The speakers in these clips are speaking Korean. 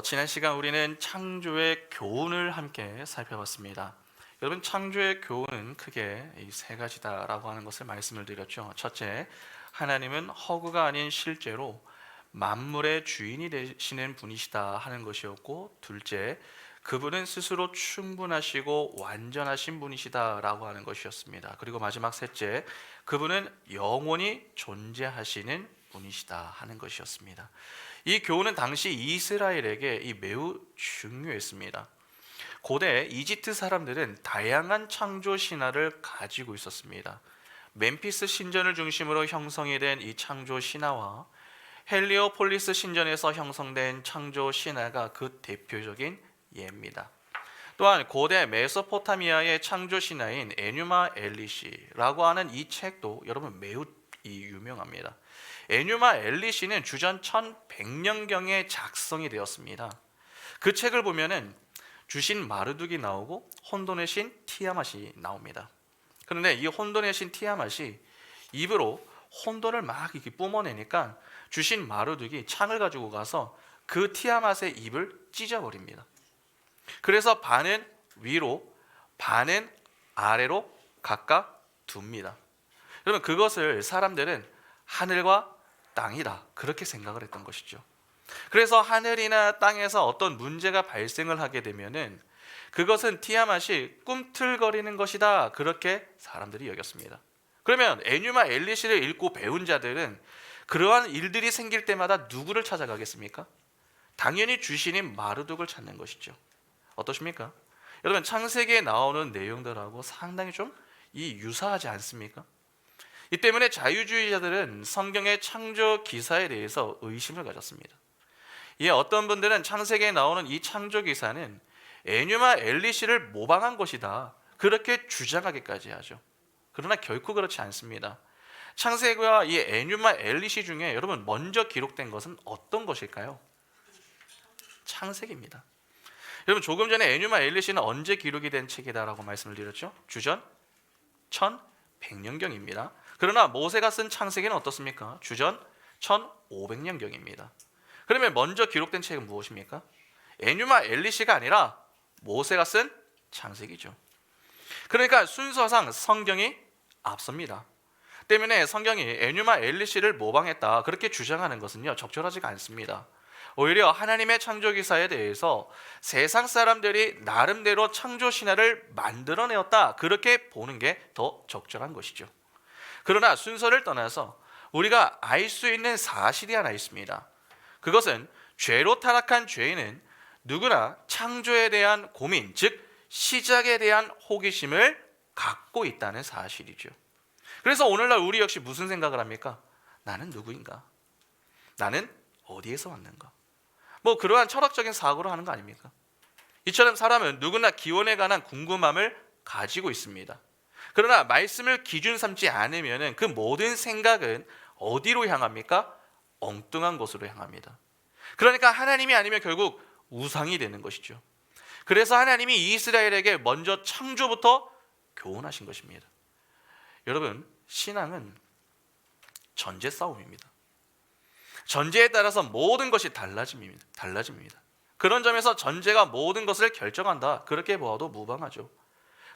지난 시간 우리는 창조의 교훈을 함께 살펴봤습니다. 여러분, 창조의 교훈은 크게 이 세 가지다라고 하는 것을 말씀을 드렸죠. 첫째, 하나님은 허구가 아닌 실제로 만물의 주인이 되시는 분이시다 하는 것이었고, 둘째, 그분은 스스로 충분하시고 완전하신 분이시다라고 하는 것이었습니다. 그리고 마지막 셋째, 그분은 영원히 존재하시는 분이시다 하는 것이었습니다. 이 교훈은 당시 이스라엘에게 매우 중요했습니다. 고대 이집트 사람들은 다양한 창조 신화를 가지고 있었습니다. 멤피스 신전을 중심으로 형성이 된 이 창조 신화와 헬리오폴리스 신전에서 형성된 창조 신화가 그 대표적인 예입니다. 또한 고대 메소포타미아의 창조 신화인 에뉴마 엘리시라고 하는 이 책도 여러분 매우 유명합니다. 에뉴마 엘리시는 주전 1100년경에 작성이 되었습니다. 그 책을 보면은 주신 마르둑이 나오고 혼돈의 신 티아맛이 나옵니다. 그런데 이 혼돈의 신 티아맛이 입으로 혼돈을 막 이렇게 뿜어내니까 주신 마르둑이 창을 가지고 가서 그 티아맛의 입을 찢어버립니다. 그래서 반은 위로, 반은 아래로 각각 둡니다. 여러분, 그것을 사람들은 하늘과 땅이다 그렇게 생각을 했던 것이죠. 그래서 하늘이나 땅에서 어떤 문제가 발생을 하게 되면은 그것은 티아맛이 꿈틀거리는 것이다 그렇게 사람들이 여겼습니다. 그러면 에뉴마 엘리시를 읽고 배운 자들은 그러한 일들이 생길 때마다 누구를 찾아가겠습니까? 당연히 주신인 마르둑을 찾는 것이죠. 어떠십니까? 여러분, 창세기에 나오는 내용들하고 상당히 좀 유사하지 않습니까? 이 때문에 자유주의자들은 성경의 창조 기사에 대해서 의심을 가졌습니다. 이에 어떤 분들은 창세기에 나오는 이 창조 기사는 에뉴마 엘리시를 모방한 것이다 그렇게 주장하기까지 하죠. 그러나 결코 그렇지 않습니다. 창세기와 이 에뉴마 엘리시 중에 여러분 먼저 기록된 것은 어떤 것일까요? 창세기입니다. 여러분, 조금 전에 에뉴마 엘리시는 언제 기록이 된 책이다라고 말씀을 드렸죠? 주전 1100년경입니다. 그러나 모세가 쓴 창세기는 어떻습니까? 주전 1500년경입니다. 그러면 먼저 기록된 책은 무엇입니까? 에뉴마 엘리시가 아니라 모세가 쓴 창세기죠. 그러니까 순서상 성경이 앞섭니다. 때문에 성경이 에뉴마 엘리시를 모방했다 그렇게 주장하는 것은요 적절하지가 않습니다. 오히려 하나님의 창조 기사에 대해서 세상 사람들이 나름대로 창조 신화를 만들어내었다 그렇게 보는 게 더 적절한 것이죠. 그러나 순서를 떠나서 우리가 알 수 있는 사실이 하나 있습니다. 그것은 죄로 타락한 죄인은 누구나 창조에 대한 고민, 즉 시작에 대한 호기심을 갖고 있다는 사실이죠. 그래서 오늘날 우리 역시 무슨 생각을 합니까? 나는 누구인가? 나는 어디에서 왔는가? 그러한 철학적인 사고를 하는 거 아닙니까? 이처럼 사람은 누구나 기원에 관한 궁금함을 가지고 있습니다. 그러나 말씀을 기준 삼지 않으면 그 모든 생각은 어디로 향합니까? 엉뚱한 곳으로 향합니다. 그러니까 하나님이 아니면 결국 우상이 되는 것이죠. 그래서 하나님이 이스라엘에게 먼저 창조부터 교훈하신 것입니다. 여러분, 신앙은 전제 싸움입니다. 전제에 따라서 모든 것이 달라집니다. 그런 점에서 전제가 모든 것을 결정한다 그렇게 보아도 무방하죠.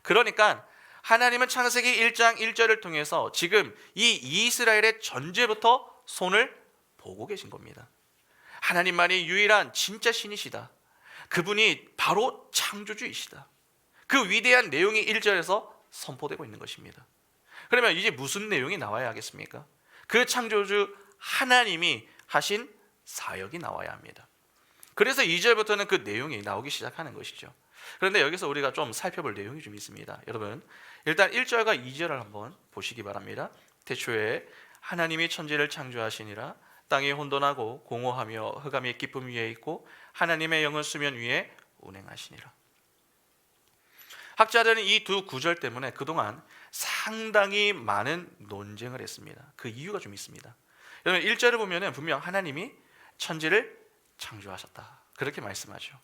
그러니까 하나님은 창세기 1장 1절을 통해서 지금 이 이스라엘의 전제부터 손을 보고 계신 겁니다. 하나님만이 유일한 진짜 신이시다. 그분이 바로 창조주이시다. 그 위대한 내용이 1절에서 선포되고 있는 것입니다. 그러면 이제 무슨 내용이 나와야 하겠습니까? 그 창조주 하나님이 하신 사역이 나와야 합니다. 그래서 2절부터는 그 내용이 나오기 시작하는 것이죠. 그런데 여기서 우리가 좀 살펴볼 내용이 좀 있습니다. 여러분, 일단 1절과 2절을 한번 보시기 바랍니다. 태초에 하나님이 천지를 창조하시니라. 땅이 혼돈하고 공허하며 흑암이 깊음 위에 있고 하나님의 영은 수면 위에 운행하시니라. 학자들은 이 두 구절 때문에 그동안 상당히 많은 논쟁을 했습니다. 그 이유가 좀 있습니다. 여러분, 1절을 보면 분명 하나님이 천지를 창조하셨다 그렇게 말씀하죠.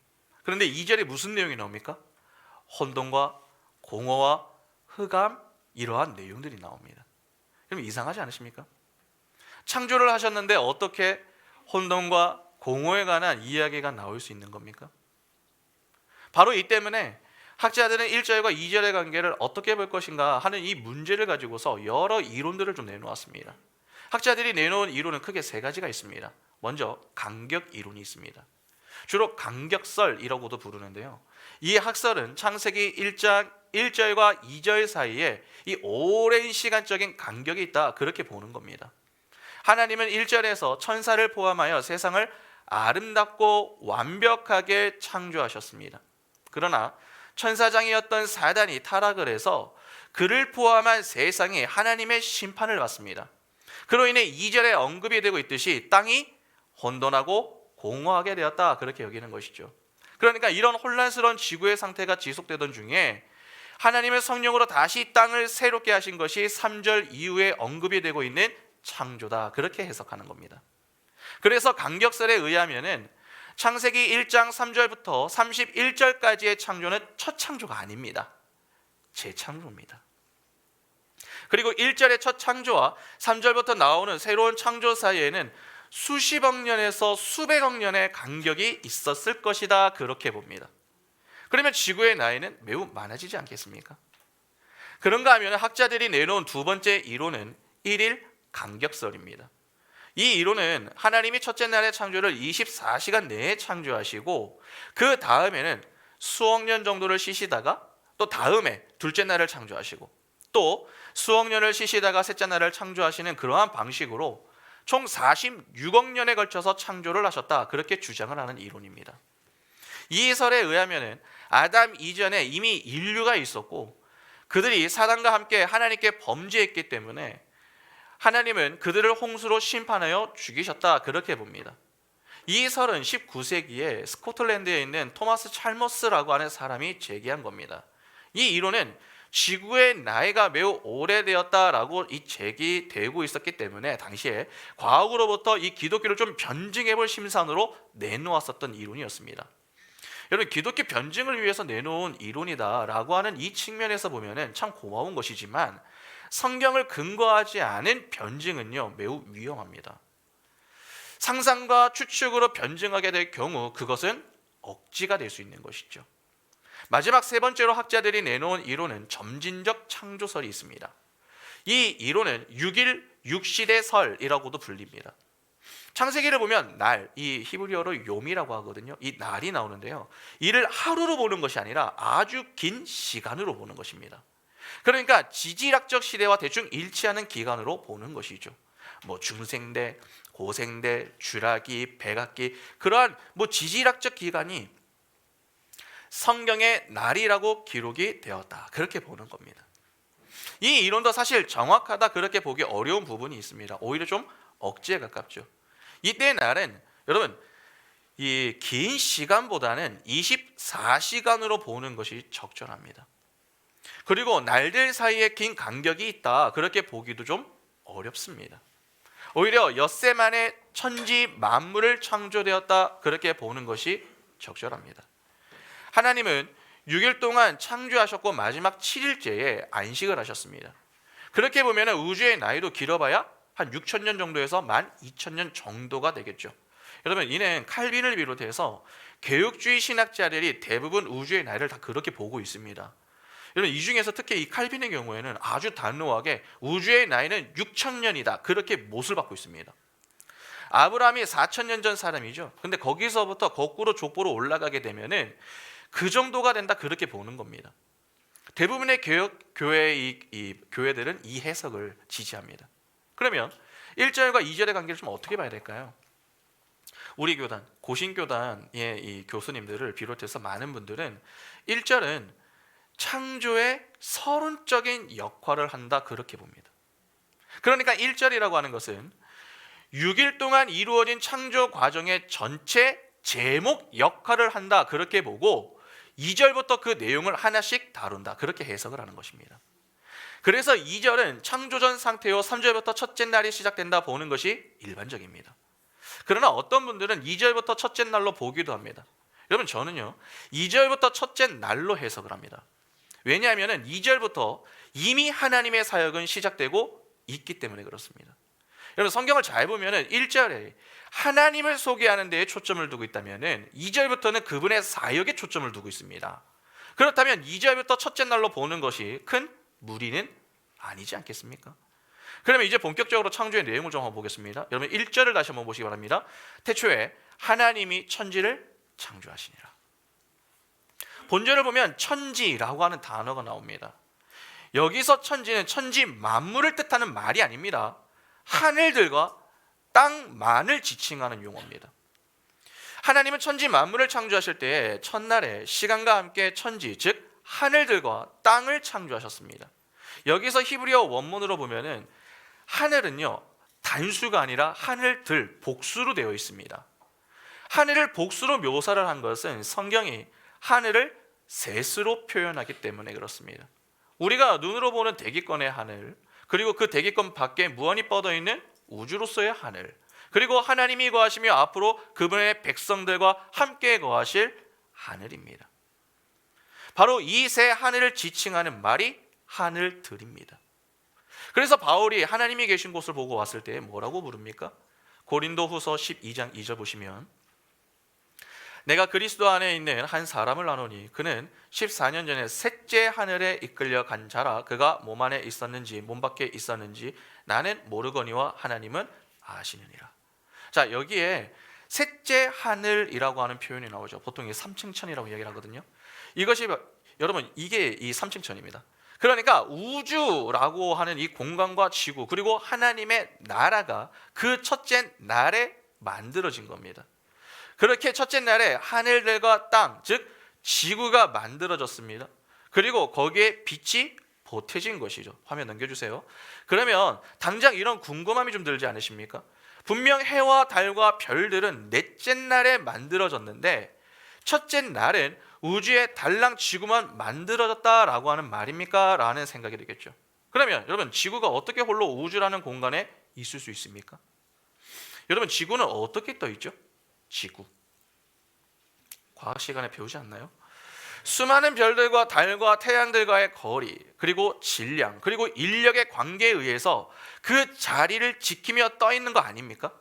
그런데 2절에 무슨 내용이 나옵니까? 혼돈과 공허와 흑암, 이러한 내용들이 나옵니다. 그럼 이상하지 않으십니까? 창조를 하셨는데 어떻게 혼돈과 공허에 관한 이야기가 나올 수 있는 겁니까? 바로 이 때문에 학자들은 1절과 2절의 관계를 어떻게 볼 것인가 하는 이 문제를 가지고서 여러 이론들을 좀 내놓았습니다. 학자들이 내놓은 이론은 크게 세 가지가 있습니다. 먼저 간격 이론이 있습니다. 주로 간격설이라고도 부르는데요. 이 학설은 창세기 1장 1절과 2절 사이에 이 오랜 시간적인 간격이 있다, 그렇게 보는 겁니다. 하나님은 1절에서 천사를 포함하여 세상을 아름답고 완벽하게 창조하셨습니다. 그러나 천사장이었던 사단이 타락을 해서 그를 포함한 세상이 하나님의 심판을 받습니다. 그로 인해 2절에 언급이 되고 있듯이 땅이 혼돈하고 공허하게 되었다, 그렇게 여기는 것이죠. 그러니까 이런 혼란스러운 지구의 상태가 지속되던 중에 하나님의 성령으로 다시 땅을 새롭게 하신 것이 3절 이후에 언급이 되고 있는 창조다, 그렇게 해석하는 겁니다. 그래서 간격설에 의하면은 창세기 1장 3절부터 31절까지의 창조는 첫 창조가 아닙니다. 재창조입니다. 그리고 1절의 첫 창조와 3절부터 나오는 새로운 창조 사이에는 수십억 년에서 수백억 년의 간격이 있었을 것이다, 그렇게 봅니다. 그러면 지구의 나이는 매우 많아지지 않겠습니까? 그런가 하면 학자들이 내놓은 두 번째 이론은 1일 간격설입니다. 이 이론은 하나님이 첫째 날의 창조를 24시간 내에 창조하시고 그 다음에는 수억 년 정도를 쉬시다가 또 다음에 둘째 날을 창조하시고 또 수억 년을 쉬시다가 셋째 날을 창조하시는 그러한 방식으로 총 46억 년에 걸쳐서 창조를 하셨다, 그렇게 주장을 하는 이론입니다. 이 설에 의하면 아담 이전에 이미 인류가 있었고 그들이 사단과 함께 하나님께 범죄했기 때문에 하나님은 그들을 홍수로 심판하여 죽이셨다, 그렇게 봅니다. 이 설은 19세기에 스코틀랜드에 있는 토마스 찰머스라고 하는 사람이 제기한 겁니다. 이 이론은 지구의 나이가 매우 오래되었다라고 제기되고 있었기 때문에 당시에 과학으로부터 이 기독교를 좀 변증해 볼 심산으로 내놓았었던 이론이었습니다. 여러분, 기독교 변증을 위해서 내놓은 이론이다라고 하는 이 측면에서 보면은 참 고마운 것이지만 성경을 근거하지 않은 변증은요 매우 위험합니다. 상상과 추측으로 변증하게 될 경우 그것은 억지가 될 수 있는 것이죠. 마지막 세 번째로 학자들이 내놓은 이론은 점진적 창조설이 있습니다. 이 이론은 6일 6시대 설이라고도 불립니다. 창세기를 보면 날, 이 히브리어로 요미라고 하거든요. 이 날이 나오는데요, 이를 하루로 보는 것이 아니라 아주 긴 시간으로 보는 것입니다. 그러니까 지질학적 시대와 대충 일치하는 기간으로 보는 것이죠. 뭐 중생대, 고생대, 주라기, 백악기, 그러한 지질학적 기간이 성경의 날이라고 기록이 되었다, 그렇게 보는 겁니다. 이 이론도 사실 정확하다, 그렇게 보기 어려운 부분이 있습니다. 오히려 좀 억지에 가깝죠. 이때의 날은 여러분 이 긴 시간보다는 24시간으로 보는 것이 적절합니다. 그리고 날들 사이에 긴 간격이 있다, 그렇게 보기도 좀 어렵습니다. 오히려 엿새 만에 천지 만물을 창조되었다, 그렇게 보는 것이 적절합니다. 하나님은 6일 동안 창조하셨고 마지막 7일째에 안식을 하셨습니다. 그렇게 보면 우주의 나이도 길어봐야 한 6,000년 정도에서 12,000년 정도가 되겠죠. 여러분, 이는 칼빈을 비롯해서 개혁주의 신학자들이 대부분 우주의 나이를 다 그렇게 보고 있습니다. 여러분, 이 중에서 특히 이 칼빈의 경우에는 아주 단호하게 우주의 나이는 6,000년이다, 그렇게 못을 받고 있습니다. 아브라함이 4,000년 전 사람이죠. 근데 거기서부터 거꾸로 족보로 올라가게 되면은 그 정도가 된다, 그렇게 보는 겁니다. 대부분의 교회들은 이 해석을 지지합니다. 그러면 1절과 2절의 관계를 좀 어떻게 봐야 될까요? 우리 교단, 고신교단의 이 교수님들을 비롯해서 많은 분들은 1절은 창조의 서론적인 역할을 한다, 그렇게 봅니다. 그러니까 1절이라고 하는 것은 6일 동안 이루어진 창조 과정의 전체 제목 역할을 한다, 그렇게 보고 2절부터 그 내용을 하나씩 다룬다, 그렇게 해석을 하는 것입니다. 그래서 2절은 창조전 상태요 3절부터 첫째 날이 시작된다 보는 것이 일반적입니다. 그러나 어떤 분들은 2절부터 첫째 날로 보기도 합니다. 여러분, 저는요 2절부터 첫째 날로 해석을 합니다. 왜냐하면 2절부터 이미 하나님의 사역은 시작되고 있기 때문에 그렇습니다. 여러분 성경을 잘 보면은 1절에 하나님을 소개하는 데에 초점을 두고 있다면은 2절부터는 그분의 사역에 초점을 두고 있습니다. 그렇다면 2절부터 첫째 날로 보는 것이 큰 무리는 아니지 않겠습니까? 그러면 이제 본격적으로 창조의 내용을 좀 한번 보겠습니다. 여러분 1절을 다시 한번 보시기 바랍니다. 태초에 하나님이 천지를 창조하시니라. 본절을 보면 천지라고 하는 단어가 나옵니다. 여기서 천지는 천지 만물을 뜻하는 말이 아닙니다. 하늘들과 땅만을 지칭하는 용어입니다. 하나님은 천지 만물을 창조하실 때에 첫날에 시간과 함께 천지, 즉 하늘들과 땅을 창조하셨습니다. 여기서 히브리어 원문으로 보면은 하늘은요 단수가 아니라 하늘들, 복수로 되어 있습니다. 하늘을 복수로 묘사를 한 것은 성경이 하늘을 셋으로 표현하기 때문에 그렇습니다. 우리가 눈으로 보는 대기권의 하늘, 그리고 그 대기권 밖에 무한히 뻗어 있는 우주로서의 하늘, 그리고 하나님이 거하시며 앞으로 그분의 백성들과 함께 거하실 하늘입니다. 바로 이 세 하늘을 지칭하는 말이 하늘들입니다. 그래서 바울이 하나님이 계신 곳을 보고 왔을 때 뭐라고 부릅니까? 고린도후서 12장 2절 보시면 내가 그리스도 안에 있는 한 사람을 아노니 그는 14년 전에 셋째 하늘에 이끌려 간 자라. 그가 몸 안에 있었는지 몸 밖에 있었는지 나는 모르거니와 하나님은 아시느니라. 자, 여기에 셋째 하늘이라고 하는 표현이 나오죠. 보통 이게 삼층천이라고 이야기를 하거든요. 이것이 여러분 이게 이 삼층천입니다. 그러니까 우주라고 하는 이 공간과 지구 그리고 하나님의 나라가 그 첫째 날에 만들어진 겁니다. 그렇게 첫째 날에 하늘들과 땅, 즉 지구가 만들어졌습니다. 그리고 거기에 빛이 보태진 것이죠. 화면 넘겨주세요. 그러면 당장 이런 궁금함이 좀 들지 않으십니까? 분명 해와 달과 별들은 넷째 날에 만들어졌는데 첫째 날은 우주의 달랑 지구만 만들어졌다라고 하는 말입니까? 라는 생각이 들겠죠. 그러면 여러분 지구가 어떻게 홀로 우주라는 공간에 있을 수 있습니까? 여러분 지구는 어떻게 떠 있죠? 지구. 과학 시간에 배우지 않나요? 수많은 별들과 달과 태양들과의 거리, 그리고 질량, 그리고 인력의 관계에 의해서 그 자리를 지키며 떠 있는 거 아닙니까?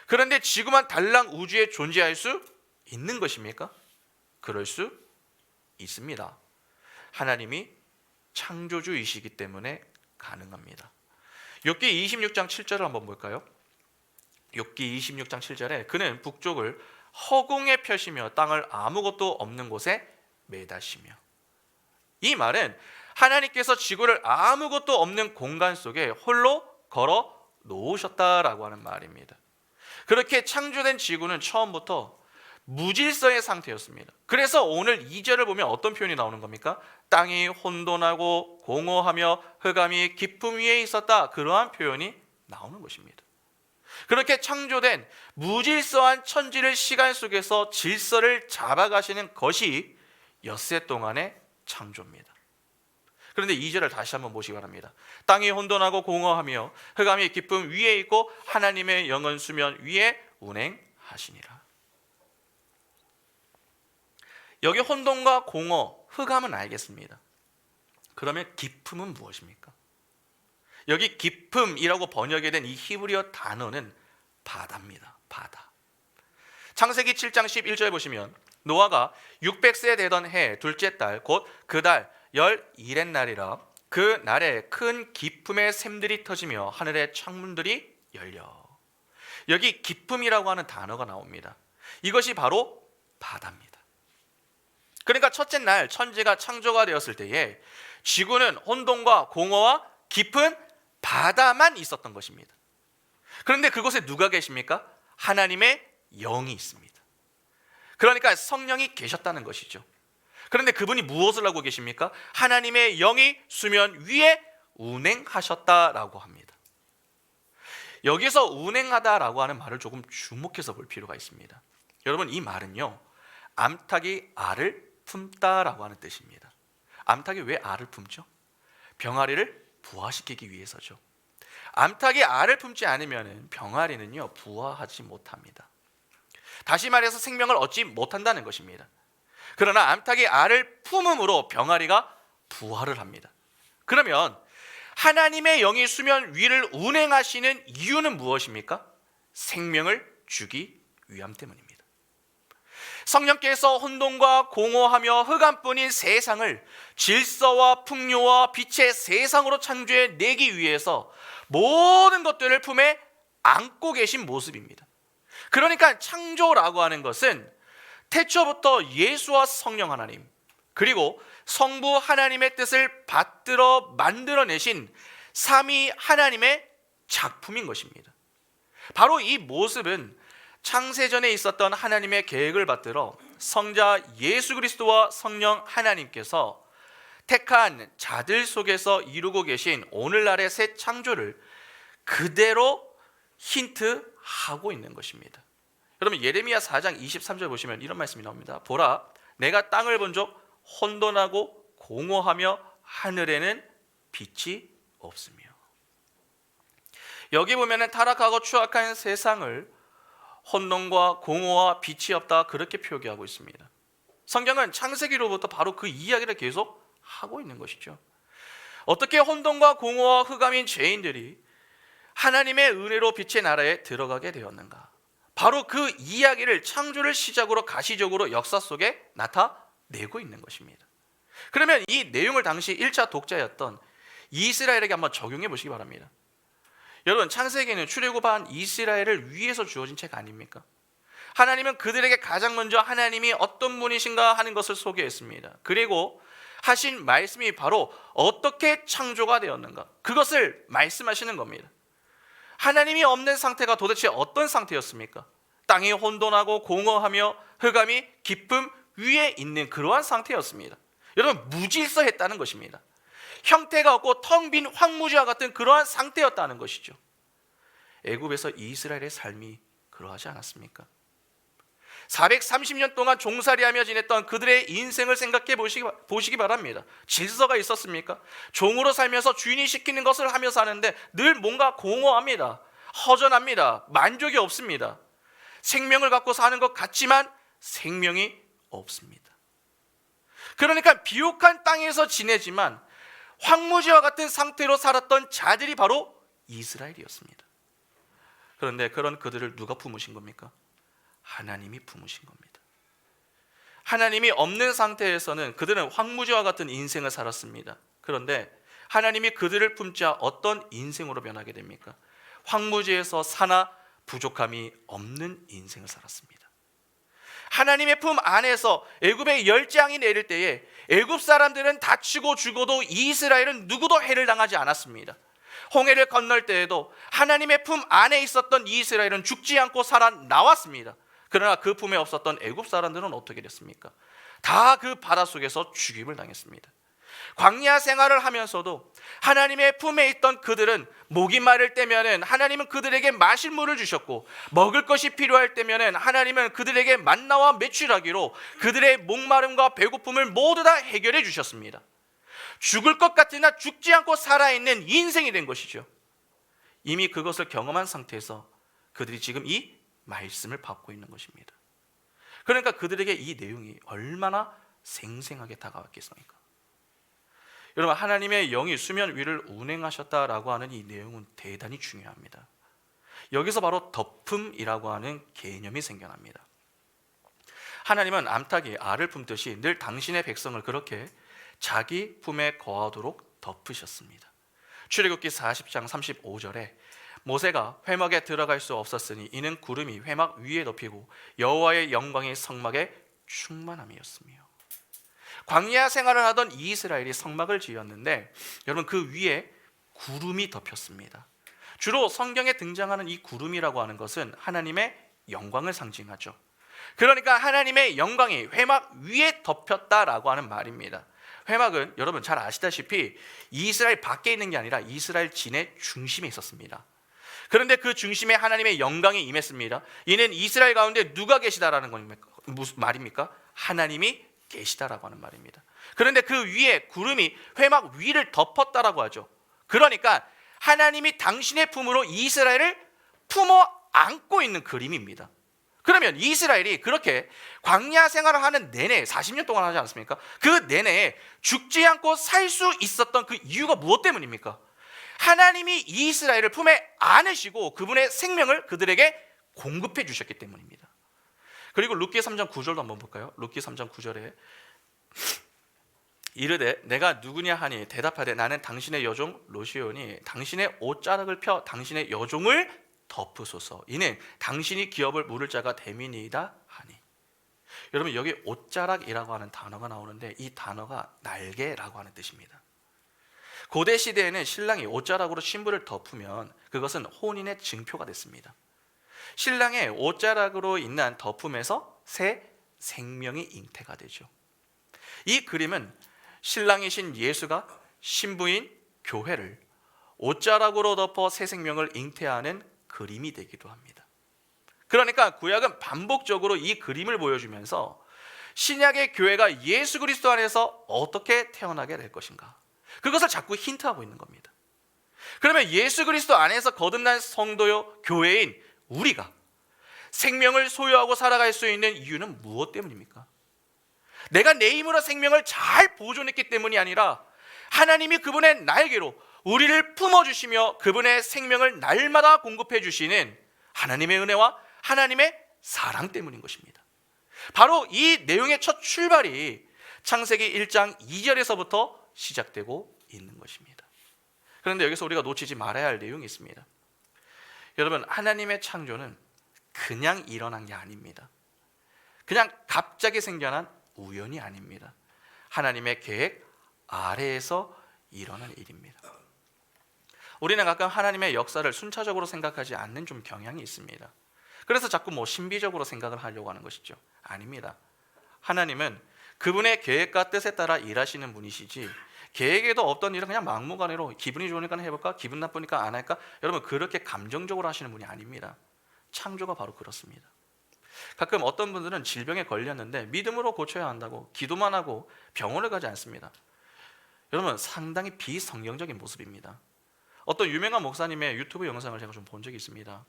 그런데 지구만 달랑 우주에 존재할 수 있는 것입니까? 그럴 수 있습니다. 하나님이 창조주이시기 때문에 가능합니다. 욥기 26장 7절을 한번 볼까요? 욥기 26장 7절에 그는 북쪽을 허공에 펴시며 땅을 아무것도 없는 곳에 매다시며. 이 말은 하나님께서 지구를 아무것도 없는 공간 속에 홀로 걸어 놓으셨다라고 하는 말입니다. 그렇게 창조된 지구는 처음부터 무질서의 상태였습니다. 그래서 오늘 2절을 보면 어떤 표현이 나오는 겁니까? 땅이 혼돈하고 공허하며 흑암이 깊음 위에 있었다. 그러한 표현이 나오는 것입니다. 그렇게 창조된 무질서한 천지를 시간 속에서 질서를 잡아가시는 것이 엿새 동안의 창조입니다. 그런데 2절을 다시 한번 보시기 바랍니다. 땅이 혼돈하고 공허하며 흑암이 깊음 위에 있고 하나님의 영은 수면 위에 운행하시니라. 여기 혼돈과 공허, 흑암은 알겠습니다. 그러면 깊음은 무엇입니까? 여기 깊음이라고 번역이 된 이 히브리어 단어는 바다입니다. 바다. 창세기 7장 11절 보시면 노아가 600세 되던 해 둘째 달 곧 그 달 11의 날이라. 그 날에 큰 깊음의 샘들이 터지며 하늘의 창문들이 열려. 여기 깊음이라고 하는 단어가 나옵니다. 이것이 바로 바다입니다. 그러니까 첫째 날 천지가 창조가 되었을 때에 지구는 혼돈과 공허와 깊은 바다만 있었던 것입니다. 그런데 그곳에 누가 계십니까? 하나님의 영이 있습니다. 그러니까 성령이 계셨다는 것이죠. 그런데 그분이 무엇을 하고 계십니까? 하나님의 영이 수면 위에 운행하셨다라고 합니다. 여기서 운행하다라고 하는 말을 조금 주목해서 볼 필요가 있습니다. 여러분 이 말은요, 암탉이 알을 품다라고 하는 뜻입니다. 암탉이 왜 알을 품죠? 병아리를 부화시키기 위해서죠. 암탉이 알을 품지 않으면 병아리는요 부화하지 못합니다. 다시 말해서 생명을 얻지 못한다는 것입니다. 그러나 암탉이 알을 품음으로 병아리가 부화를 합니다. 그러면 하나님의 영이 수면 위를 운행하시는 이유는 무엇입니까? 생명을 주기 위함 때문입니다. 성령께서 혼돈과 공허하며 흑암뿐인 세상을 질서와 풍요와 빛의 세상으로 창조해 내기 위해서 모든 것들을 품에 안고 계신 모습입니다. 그러니까 창조라고 하는 것은 태초부터 예수와 성령 하나님, 그리고 성부 하나님의 뜻을 받들어 만들어내신 삼위 하나님의 작품인 것입니다. 바로 이 모습은 창세전에 있었던 하나님의 계획을 받들어 성자 예수 그리스도와 성령 하나님께서 택한 자들 속에서 이루고 계신 오늘날의 새 창조를 그대로 힌트하고 있는 것입니다. 여러분, 예레미야 4장 23절 보시면 이런 말씀이 나옵니다. 보라, 내가 땅을 본적 혼돈하고 공허하며 하늘에는 빛이 없으며. 여기 보면은 타락하고 추악한 세상을 혼돈과 공허와 빛이 없다, 그렇게 표기하고 있습니다. 성경은 창세기로부터 바로 그 이야기를 계속 하고 있는 것이죠. 어떻게 혼돈과 공허와 흑암인 죄인들이 하나님의 은혜로 빛의 나라에 들어가게 되었는가? 바로 그 이야기를 창조를 시작으로 가시적으로 역사 속에 나타내고 있는 것입니다. 그러면 이 내용을 당시 1차 독자였던 이스라엘에게 한번 적용해 보시기 바랍니다. 여러분, 창세기는 출애굽한 이스라엘을 위해서 주어진 책 아닙니까? 하나님은 그들에게 가장 먼저 하나님이 어떤 분이신가 하는 것을 소개했습니다. 그리고 하신 말씀이 바로 어떻게 창조가 되었는가, 그것을 말씀하시는 겁니다. 하나님이 없는 상태가 도대체 어떤 상태였습니까? 땅이 혼돈하고 공허하며 흑암이 깊음 위에 있는 그러한 상태였습니다. 여러분, 무질서했다는 것입니다. 형태가 없고 텅 빈 황무지와 같은 그러한 상태였다는 것이죠. 애굽에서 이스라엘의 삶이 그러하지 않았습니까? 430년 동안 종살이하며 지냈던 그들의 인생을 생각해 보시기 바랍니다. 질서가 있었습니까? 종으로 살면서 주인이 시키는 것을 하며 사는데 늘 뭔가 공허합니다. 허전합니다. 만족이 없습니다. 생명을 갖고 사는 것 같지만 생명이 없습니다. 그러니까 비옥한 땅에서 지내지만 황무지와 같은 상태로 살았던 자들이 바로 이스라엘이었습니다. 그런데 그런 그들을 누가 품으신 겁니까? 하나님이 품으신 겁니다. 하나님이 없는 상태에서는 그들은 황무지와 같은 인생을 살았습니다. 그런데 하나님이 그들을 품자 어떤 인생으로 변하게 됩니까? 황무지에서 사나 부족함이 없는 인생을 살았습니다. 하나님의 품 안에서 애굽의 열재앙이 내릴 때에 애굽 사람들은 다치고 죽어도 이스라엘은 누구도 해를 당하지 않았습니다. 홍해를 건널 때에도 하나님의 품 안에 있었던 이스라엘은 죽지 않고 살아나왔습니다. 그러나 그 품에 없었던 애굽 사람들은 어떻게 됐습니까? 다 그 바다 속에서 죽임을 당했습니다. 광야 생활을 하면서도 하나님의 품에 있던 그들은 목이 마를 때면은 하나님은 그들에게 마실 물을 주셨고, 먹을 것이 필요할 때면은 하나님은 그들에게 만나와 메추라기로 그들의 목마름과 배고픔을 모두 다 해결해 주셨습니다. 죽을 것 같으나 죽지 않고 살아있는 인생이 된 것이죠. 이미 그것을 경험한 상태에서 그들이 지금 이 말씀을 받고 있는 것입니다. 그러니까 그들에게 이 내용이 얼마나 생생하게 다가왔겠습니까? 여러분, 하나님의 영이 수면 위를 운행하셨다라고 하는 이 내용은 대단히 중요합니다. 여기서 바로 덮음이라고 하는 개념이 생겨납니다. 하나님은 암탉이 알을 품듯이 늘 당신의 백성을 그렇게 자기 품에 거하도록 덮으셨습니다. 출애굽기 40장 35절에 모세가 회막에 들어갈 수 없었으니 이는 구름이 회막 위에 덮이고 여호와의 영광이 성막에 충만함이었으며. 광야 생활을 하던 이스라엘이 성막을 지었는데 여러분, 그 위에 구름이 덮였습니다. 주로 성경에 등장하는 이 구름이라고 하는 것은 하나님의 영광을 상징하죠. 그러니까 하나님의 영광이 회막 위에 덮였다라고 하는 말입니다. 회막은 여러분 잘 아시다시피 이스라엘 밖에 있는 게 아니라 이스라엘 진의 중심에 있었습니다. 그런데 그 중심에 하나님의 영광이 임했습니다. 이는 이스라엘 가운데 누가 계시다라는 겁니까? 무슨 말입니까? 하나님이 계시다라고 하는 말입니다. 그런데 그 위에 구름이 회막 위를 덮었다라고 하죠. 그러니까 하나님이 당신의 품으로 이스라엘을 품어 안고 있는 그림입니다. 그러면 이스라엘이 그렇게 광야 생활을 하는 내내 40년 동안 하지 않습니까? 그 내내 죽지 않고 살 수 있었던 그 이유가 무엇 때문입니까? 하나님이 이스라엘을 품에 안으시고 그분의 생명을 그들에게 공급해 주셨기 때문입니다. 그리고 룻기 3장 9절도 한번 볼까요? 룻기 3장 9절에 이르되 내가 누구냐 하니 대답하되 나는 당신의 여종 롯이오니 당신의 옷자락을 펴 당신의 여종을 덮으소서. 이는 당신이 기업을 물을 자가 됨이니이다 하니. 여러분, 여기 옷자락이라고 하는 단어가 나오는데 이 단어가 날개라고 하는 뜻입니다. 고대 시대에는 신랑이 옷자락으로 신부를 덮으면 그것은 혼인의 증표가 됐습니다. 신랑의 옷자락으로 인한 덮음에서 새 생명이 잉태가 되죠. 이 그림은 신랑이신 예수가 신부인 교회를 옷자락으로 덮어 새 생명을 잉태하는 그림이 되기도 합니다. 그러니까 구약은 반복적으로 이 그림을 보여주면서 신약의 교회가 예수 그리스도 안에서 어떻게 태어나게 될 것인가, 그것을 자꾸 힌트하고 있는 겁니다. 그러면 예수 그리스도 안에서 거듭난 성도요 교회인 우리가 생명을 소유하고 살아갈 수 있는 이유는 무엇 때문입니까? 내가 내 힘으로 생명을 잘 보존했기 때문이 아니라 하나님이 그분의 날개로 우리를 품어주시며 그분의 생명을 날마다 공급해 주시는 하나님의 은혜와 하나님의 사랑 때문인 것입니다. 바로 이 내용의 첫 출발이 창세기 1장 2절에서부터 시작되고 있는 것입니다. 그런데 여기서 우리가 놓치지 말아야 할 내용이 있습니다. 여러분, 하나님의 창조는 그냥 일어난 게 아닙니다. 그냥 갑자기 생겨난 우연이 아닙니다. 하나님의 계획 아래에서 일어난 일입니다. 우리는 가끔 하나님의 역사를 순차적으로 생각하지 않는 좀 경향이 있습니다. 그래서 자꾸 신비적으로 생각을 하려고 하는 것이죠. 아닙니다. 하나님은 그분의 계획과 뜻에 따라 일하시는 분이시지 계획에도 없던 일을 그냥 막무가내로 기분이 좋으니까 해볼까? 기분 나쁘니까 안 할까? 여러분, 그렇게 감정적으로 하시는 분이 아닙니다. 창조가 바로 그렇습니다. 가끔 어떤 분들은 질병에 걸렸는데 믿음으로 고쳐야 한다고 기도만 하고 병원을 가지 않습니다. 여러분, 상당히 비성경적인 모습입니다. 어떤 유명한 목사님의 유튜브 영상을 제가 좀 본 적이 있습니다.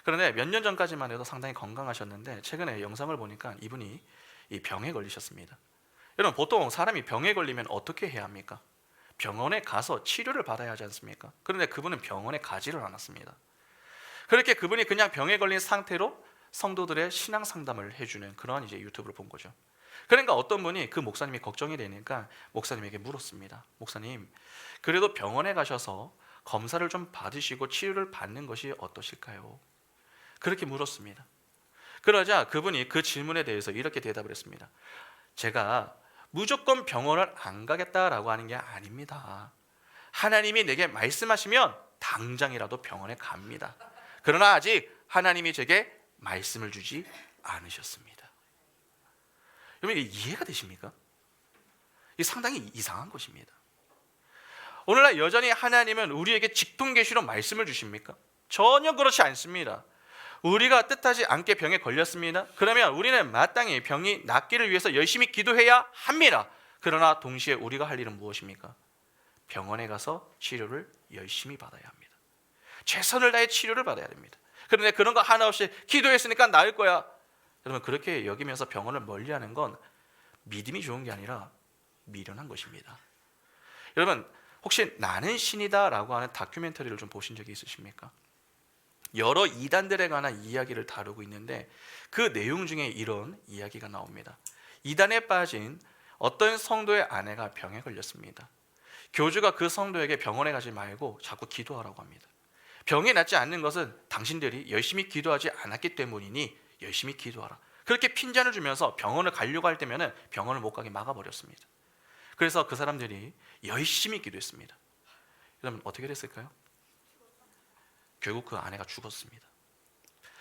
그런데 몇 년 전까지만 해도 상당히 건강하셨는데 최근에 영상을 보니까 이분이 이 병에 걸리셨습니다. 여러분, 보통 사람이 병에 걸리면 어떻게 해야 합니까? 병원에 가서 치료를 받아야 하지 않습니까? 그런데 그분은 병원에 가지를 않았습니다. 그렇게 그분이 그냥 병에 걸린 상태로 성도들의 신앙 상담을 해주는 그러한 이제 유튜브를 본 거죠. 그러니까 어떤 분이 그 목사님이 걱정이 되니까 목사님에게 물었습니다. 목사님, 그래도 병원에 가셔서 검사를 좀 받으시고 치료를 받는 것이 어떠실까요? 그렇게 물었습니다. 그러자 그분이 그 질문에 대해서 이렇게 대답을 했습니다. 제가 무조건 병원을 안 가겠다라고 하는 게 아닙니다. 하나님이 내게 말씀하시면 당장이라도 병원에 갑니다. 그러나 아직 하나님이 제게 말씀을 주지 않으셨습니다. 여러분, 이게 이해가 되십니까? 이게 상당히 이상한 것입니다. 오늘날 여전히 하나님은 우리에게 직통계시로 말씀을 주십니까? 전혀 그렇지 않습니다. 우리가 뜻하지 않게 병에 걸렸습니다. 그러면 우리는 마땅히 병이 낫기를 위해서 열심히 기도해야 합니다. 그러나 동시에 우리가 할 일은 무엇입니까? 병원에 가서 치료를 열심히 받아야 합니다. 최선을 다해 치료를 받아야 됩니다. 그런데 그런 거 하나 없이 기도했으니까 나을 거야, 여러분, 그렇게 여기면서 병원을 멀리하는 건 믿음이 좋은 게 아니라 미련한 것입니다. 여러분, 혹시 나는 신이다 라고 하는 다큐멘터리를 좀 보신 적이 있으십니까? 여러 이단들에 관한 이야기를 다루고 있는데 그 내용 중에 이런 이야기가 나옵니다. 이단에 빠진 어떤 성도의 아내가 병에 걸렸습니다. 교주가 그 성도에게 병원에 가지 말고 자꾸 기도하라고 합니다. 병이 낫지 않는 것은 당신들이 열심히 기도하지 않았기 때문이니 열심히 기도하라. 그렇게 핀잔을 주면서 병원을 가려고 할 때면 병원을 못 가게 막아버렸습니다. 그래서 그 사람들이 열심히 기도했습니다. 여러분, 어떻게 됐을까요? 결국 그 아내가 죽었습니다.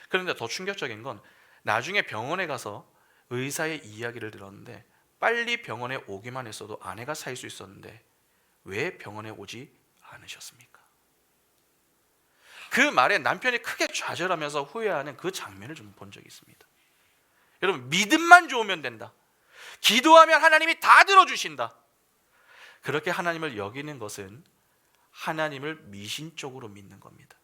그런데 더 충격적인 건 나중에 병원에 가서 의사의 이야기를 들었는데 빨리 병원에 오기만 했어도 아내가 살 수 있었는데 왜 병원에 오지 않으셨습니까? 그 말에 남편이 크게 좌절하면서 후회하는 그 장면을 좀 본 적이 있습니다. 여러분, 믿음만 좋으면 된다. 기도하면 하나님이 다 들어주신다. 그렇게 하나님을 여기는 것은 하나님을 미신적으로 믿는 겁니다.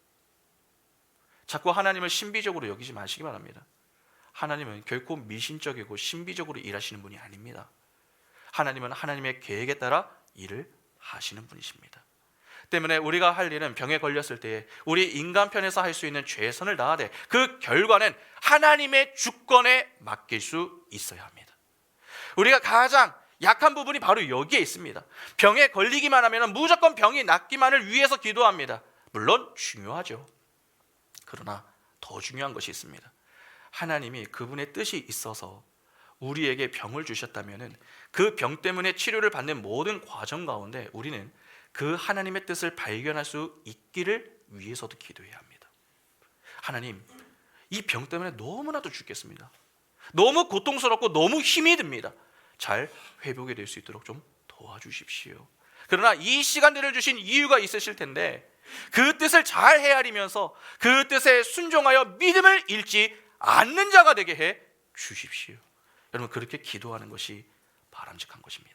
자꾸 하나님을 신비적으로 여기지 마시기 바랍니다. 하나님은 결코 미신적이고 신비적으로 일하시는 분이 아닙니다. 하나님은 하나님의 계획에 따라 일을 하시는 분이십니다. 때문에 우리가 할 일은 병에 걸렸을 때에 우리 인간 편에서 할 수 있는 최선을 다하되 그 결과는 하나님의 주권에 맡길 수 있어야 합니다. 우리가 가장 약한 부분이 바로 여기에 있습니다. 병에 걸리기만 하면 무조건 병이 낫기만을 위해서 기도합니다. 물론 중요하죠. 그러나 더 중요한 것이 있습니다. 하나님이 그분의 뜻이 있어서 우리에게 병을 주셨다면 그 병 때문에 치료를 받는 모든 과정 가운데 우리는 그 하나님의 뜻을 발견할 수 있기를 위해서도 기도해야 합니다. 하나님, 이 병 때문에 너무나도 죽겠습니다. 너무 고통스럽고 너무 힘이 듭니다. 잘 회복이 될 수 있도록 좀 도와주십시오. 그러나 이 시간들을 주신 이유가 있으실 텐데 그 뜻을 잘 헤아리면서 그 뜻에 순종하여 믿음을 잃지 않는 자가 되게 해 주십시오. 여러분, 그렇게 기도하는 것이 바람직한 것입니다.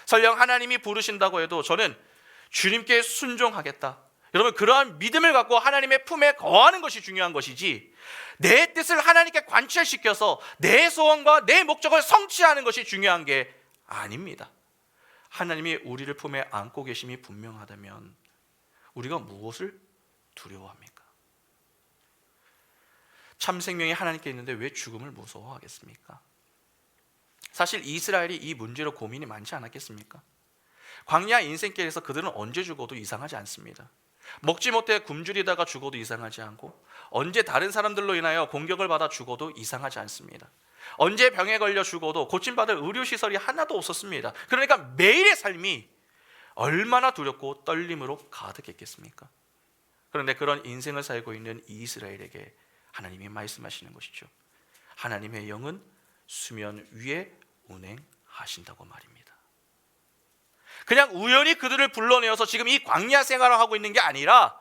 설령 하나님이 부르신다고 해도 저는 주님께 순종하겠다, 여러분, 그러한 믿음을 갖고 하나님의 품에 거하는 것이 중요한 것이지 내 뜻을 하나님께 관철시켜서 내 소원과 내 목적을 성취하는 것이 중요한 게 아닙니다. 하나님이 우리를 품에 안고 계심이 분명하다면 우리가 무엇을 두려워합니까? 참 생명이 하나님께 있는데 왜 죽음을 무서워하겠습니까? 사실 이스라엘이 이 문제로 고민이 많지 않았겠습니까? 광야 인생길에서 그들은 언제 죽어도 이상하지 않습니다. 먹지 못해 굶주리다가 죽어도 이상하지 않고, 언제 다른 사람들로 인하여 공격을 받아 죽어도 이상하지 않습니다. 언제 병에 걸려 죽어도 고침받을 의료시설이 하나도 없었습니다. 그러니까 매일의 삶이 얼마나 두렵고 떨림으로 가득했겠습니까? 그런데 그런 인생을 살고 있는 이스라엘에게 하나님이 말씀하시는 것이죠. 하나님의 영은 수면 위에 운행하신다고 말입니다. 그냥 우연히 그들을 불러내어서 지금 이 광야 생활을 하고 있는 게 아니라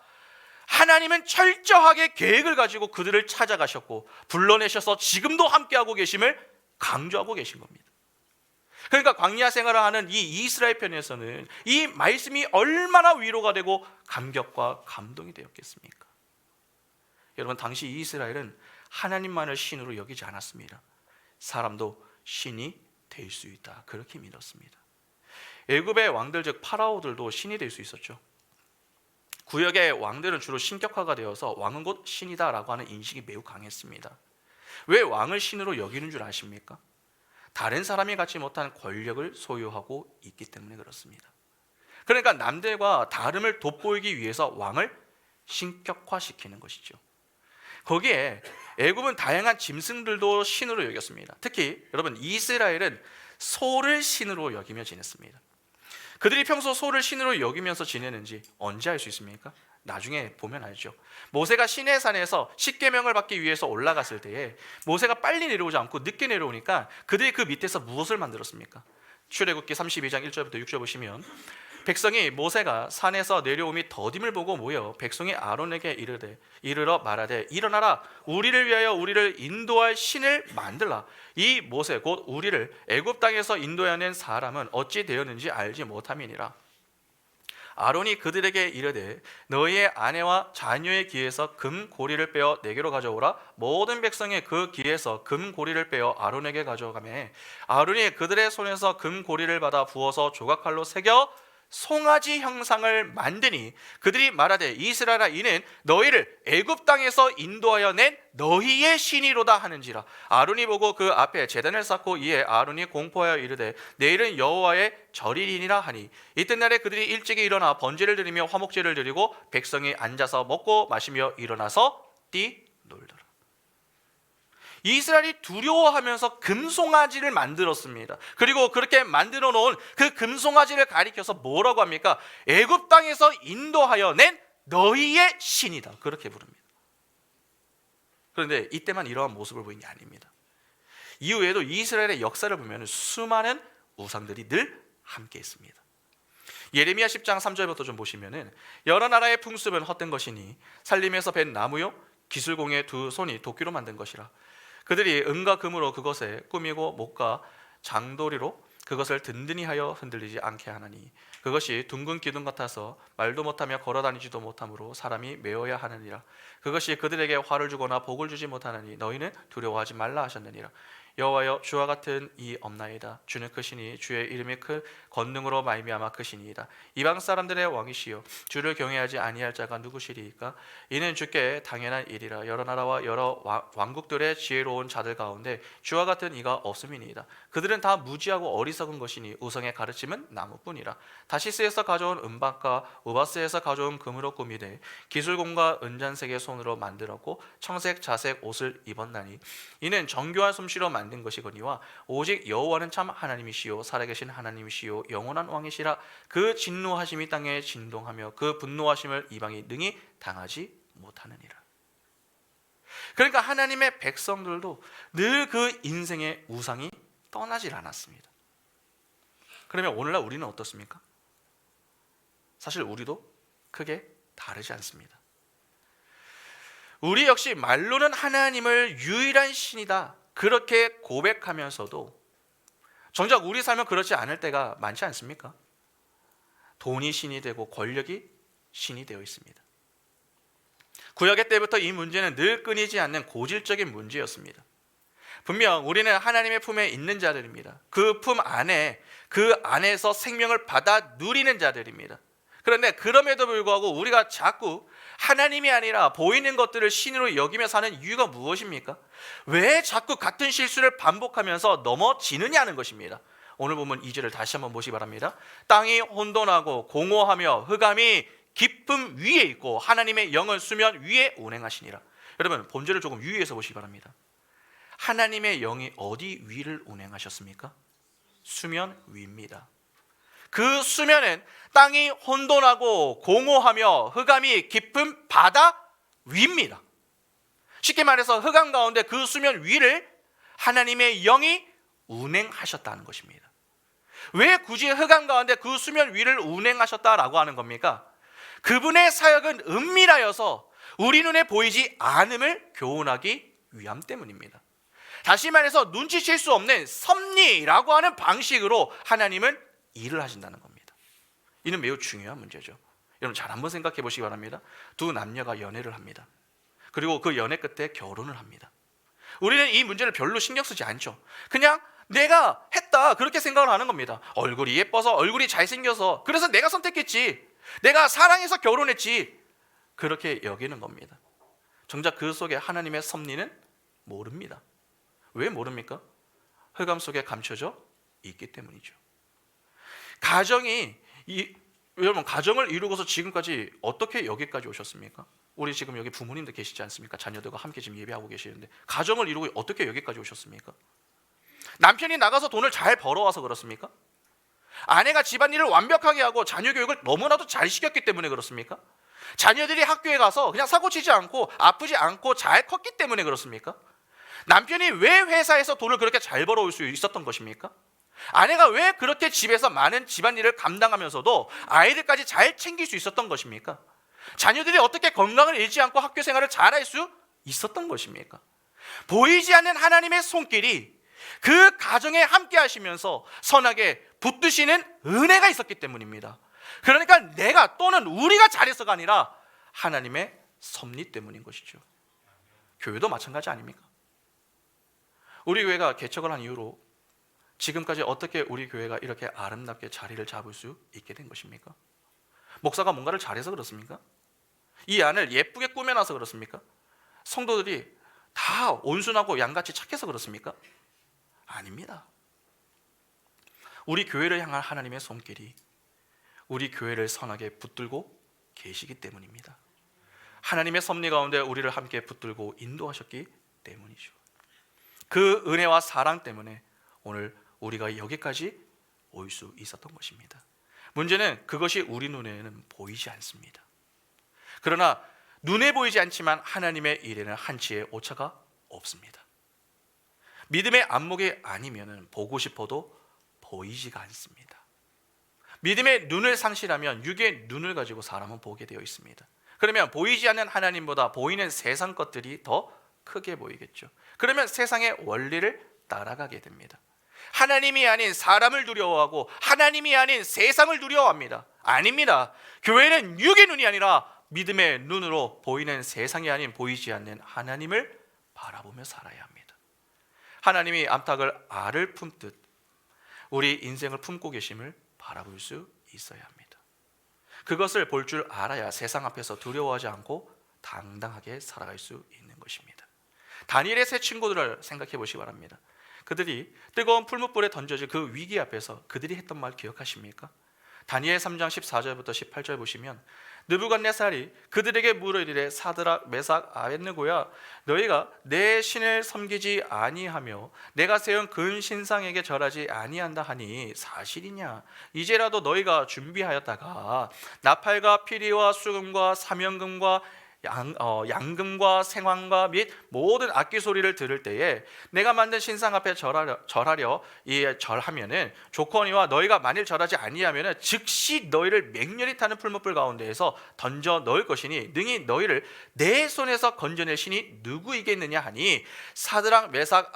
하나님은 철저하게 계획을 가지고 그들을 찾아가셨고 불러내셔서 지금도 함께하고 계심을 강조하고 계신 겁니다. 그러니까 광야 생활을 하는 이 이스라엘 편에서는 이 말씀이 얼마나 위로가 되고 감격과 감동이 되었겠습니까? 여러분, 당시 이스라엘은 하나님만을 신으로 여기지 않았습니다. 사람도 신이 될 수 있다, 그렇게 믿었습니다. 애굽의 왕들, 즉 파라오들도 신이 될 수 있었죠. 구역의 왕들은 주로 신격화가 되어서 왕은 곧 신이다라고 하는 인식이 매우 강했습니다. 왜 왕을 신으로 여기는 줄 아십니까? 다른 사람이 갖지 못한 권력을 소유하고 있기 때문에 그렇습니다. 그러니까 남들과 다름을 돋보이기 위해서 왕을 신격화시키는 것이죠. 거기에 애굽은 다양한 짐승들도 신으로 여겼습니다. 특히 여러분, 이스라엘은 소를 신으로 여기며 지냈습니다. 그들이 평소 소를 신으로 여기면서 지내는지 언제 알 수 있습니까? 나중에 보면 알죠. 모세가 시내산에서 십계명을 받기 위해서 올라갔을 때에 모세가 빨리 내려오지 않고 늦게 내려오니까 그들이 그 밑에서 무엇을 만들었습니까? 출애굽기 32장 1절부터 6절 보시면 백성이 모세가 산에서 내려옴이 더딤을 보고 모여 백성이 아론에게 이르러 말하되 일어나라, 우리를 위하여 우리를 인도할 신을 만들라. 이 모세 곧 우리를 애굽 땅에서 인도해낸 사람은 어찌 되었는지 알지 못함이니라. 아론이 그들에게 이르되 너희의 아내와 자녀의 귀에서 금 고리를 빼어 내게로 가져오라. 모든 백성이 그 귀에서 금 고리를 빼어 아론에게 가져가매 아론이 그들의 손에서 금 고리를 받아 부어서 조각칼로 새겨 송아지 형상을 만드니 그들이 말하되 이스라엘아, 이는 너희를 애굽 땅에서 인도하여 낸 너희의 신이로다 하는지라. 아론이 보고 그 앞에 제단을 쌓고 이에 아론이 공포하여 이르되 내일은 여호와의 절일이니라 하니 이튿날에 그들이 일찍이 일어나 번제를 드리며 화목제를 드리고 백성이 앉아서 먹고 마시며 일어나서 뛰놀더라. 이스라엘이 두려워하면서 금송아지를 만들었습니다. 그리고 그렇게 만들어 놓은 그 금송아지를 가리켜서 뭐라고 합니까? 애굽 땅에서 인도하여 낸 너희의 신이다, 그렇게 부릅니다. 그런데 이때만 이러한 모습을 보인 게 아닙니다. 이후에도 이스라엘의 역사를 보면 수많은 우상들이 늘 함께 있습니다. 예레미야 10장 3절부터 좀 보시면은 여러 나라의 풍습은 헛된 것이니 살림에서 벤 나무요 기술공의 두 손이 도끼로 만든 것이라. 그들이 은과 금으로 그것에 꾸미고 목과 장도리로 그것을 든든히 하여 흔들리지 않게 하나니 그것이 둥근 기둥 같아서 말도 못하며 걸어다니지도 못하므로 사람이 메어야 하느니라. 그것이 그들에게 화를 주거나 복을 주지 못하느니 너희는 두려워하지 말라 하셨느니라. 여호와여 주와 같은 이 없나이다. 주는 크시니 주의 이름이 큰 권능으로 말미암아 크시니이다. 이방 사람들의 왕이시여 주를 경외하지 아니할 자가 누구시리이까? 이는 주께 당연한 일이라. 여러 나라와 여러 왕국들의 지혜로운 자들 가운데 주와 같은 이가 없음이니이다. 그들은 다 무지하고 어리석은 것이니 우성의 가르침은 나무뿐이라. 다시스에서 가져온 은박과 우바스에서 가져온 금으로 꾸미되 기술공과 은잔색의 손으로 만들었고 청색 자색 옷을 입었나니 이는 정교한 솜씨로 만든 것이거니와 오직 여호와는 참 하나님이시요 살아계신 하나님이시요 영원한 왕이시라. 그 진노하심이 땅에 진동하며 그 분노하심을 이방이 능히 당하지 못하느니라. 그러니까 하나님의 백성들도 늘 그 인생의 우상이 떠나질 않았습니다. 그러면 오늘날 우리는 어떻습니까? 사실 우리도 크게 다르지 않습니다. 우리 역시 말로는 하나님을 유일한 신이다 그렇게 고백하면서도 정작 우리 삶은 그렇지 않을 때가 많지 않습니까? 돈이 신이 되고 권력이 신이 되어 있습니다. 구약의 때부터 이 문제는 늘 끊이지 않는 고질적인 문제였습니다. 분명 우리는 하나님의 품에 있는 자들입니다. 그 품 안에, 그 안에서 생명을 받아 누리는 자들입니다. 그런데 그럼에도 불구하고 우리가 자꾸 하나님이 아니라 보이는 것들을 신으로 여기며 사는 이유가 무엇입니까? 왜 자꾸 같은 실수를 반복하면서 넘어지느냐는 것입니다. 오늘 보면 2절을 다시 한번 보시기 바랍니다. 땅이 혼돈하고 공허하며 흑암이 깊음 위에 있고 하나님의 영은 수면 위에 운행하시니라. 여러분 본절을 조금 유의해서 보시기 바랍니다. 하나님의 영이 어디 위를 운행하셨습니까? 수면 위입니다. 그 수면은 땅이 혼돈하고 공허하며 흑암이 깊은 바다 위입니다. 쉽게 말해서 흑암 가운데 그 수면 위를 하나님의 영이 운행하셨다는 것입니다. 왜 굳이 흑암 가운데 그 수면 위를 운행하셨다라고 하는 겁니까? 그분의 사역은 은밀하여서 우리 눈에 보이지 않음을 교훈하기 위함 때문입니다. 다시 말해서 눈치챌 수 없는 섭리라고 하는 방식으로 하나님은 일을 하신다는 겁니다. 이는 매우 중요한 문제죠. 여러분 잘 한번 생각해 보시기 바랍니다. 두 남녀가 연애를 합니다. 그리고 그 연애 끝에 결혼을 합니다. 우리는 이 문제를 별로 신경 쓰지 않죠. 그냥 내가 했다 그렇게 생각을 하는 겁니다. 얼굴이 예뻐서, 얼굴이 잘생겨서, 그래서 내가 선택했지, 내가 사랑해서 결혼했지, 그렇게 여기는 겁니다. 정작 그 속에 하나님의 섭리는 모릅니다. 왜 모릅니까? 흑암 속에 감춰져 있기 때문이죠. 여러분 가정을 이루고서 지금까지 어떻게 여기까지 오셨습니까? 우리 지금 여기 부모님들 계시지 않습니까? 자녀들과 함께 지금 예배하고 계시는데 가정을 이루고 어떻게 여기까지 오셨습니까? 남편이 나가서 돈을 잘 벌어와서 그렇습니까? 아내가 집안일을 완벽하게 하고 자녀 교육을 너무나도 잘 시켰기 때문에 그렇습니까? 자녀들이 학교에 가서 그냥 사고치지 않고 아프지 않고 잘 컸기 때문에 그렇습니까? 남편이 왜 회사에서 돈을 그렇게 잘 벌어올 수 있었던 것입니까? 아내가 왜 그렇게 집에서 많은 집안일을 감당하면서도 아이들까지 잘 챙길 수 있었던 것입니까? 자녀들이 어떻게 건강을 잃지 않고 학교 생활을 잘할 수 있었던 것입니까? 보이지 않는 하나님의 손길이 그 가정에 함께 하시면서 선하게 붙드시는 은혜가 있었기 때문입니다. 그러니까 내가 또는 우리가 잘해서가 아니라 하나님의 섭리 때문인 것이죠. 교회도 마찬가지 아닙니까? 우리 교회가 개척을 한 이후로 지금까지 어떻게 우리 교회가 이렇게 아름답게 자리를 잡을 수 있게 된 것입니까? 목사가 뭔가를 잘해서 그렇습니까? 이 안을 예쁘게 꾸며놔서 그렇습니까? 성도들이 다 온순하고 양같이 착해서 그렇습니까? 아닙니다. 우리 교회를 향한 하나님의 손길이 우리 교회를 선하게 붙들고 계시기 때문입니다. 하나님의 섭리 가운데 우리를 함께 붙들고 인도하셨기 때문이죠. 그 은혜와 사랑 때문에 오늘 우리가 여기까지 올 수 있었던 것입니다. 문제는 그것이 우리 눈에는 보이지 않습니다. 그러나 눈에 보이지 않지만 하나님의 일에는 한치의 오차가 없습니다. 믿음의 안목이 아니면 보고 싶어도 보이지가 않습니다. 믿음의 눈을 상실하면 육의 눈을 가지고 사람은 보게 되어 있습니다. 그러면 보이지 않는 하나님보다 보이는 세상 것들이 더 크게 보이겠죠. 그러면 세상의 원리를 따라가게 됩니다. 하나님이 아닌 사람을 두려워하고 하나님이 아닌 세상을 두려워합니다. 아닙니다. 교회는 육의 눈이 아니라 믿음의 눈으로 보이는 세상이 아닌 보이지 않는 하나님을 바라보며 살아야 합니다. 하나님이 암탉을 알을 품듯 우리 인생을 품고 계심을 바라볼 수 있어야 합니다. 그것을 볼 줄 알아야 세상 앞에서 두려워하지 않고 당당하게 살아갈 수 있는 것입니다. 다니엘의 세 친구들을 생각해 보시기 바랍니다. 그들이 뜨거운 풀무불에 던져질 그 위기 앞에서 그들이 했던 말 기억하십니까? 다니엘 3장 14절부터 18절 보시면 느부갓네살이 그들에게 물으리되 사드락 메삭 아벳느고야 너희가 내 신을 섬기지 아니하며 내가 세운 근 신상에게 절하지 아니한다 하니 사실이냐? 이제라도 너희가 준비하였다가 나팔과 피리와 수금과 사명금과 양금과 생황과 및 모든 악기 소리를 들을 때에 내가 만든 신상 앞에 절하려 절하면은 조건이와 너희가 만일 절하지 아니하면은 즉시 너희를 맹렬히 타는 풀무불 가운데에서 던져 넣을 것이니 능히 너희를 내 손에서 건져낼 신이 누구이겠느냐 하니 사드락 메삭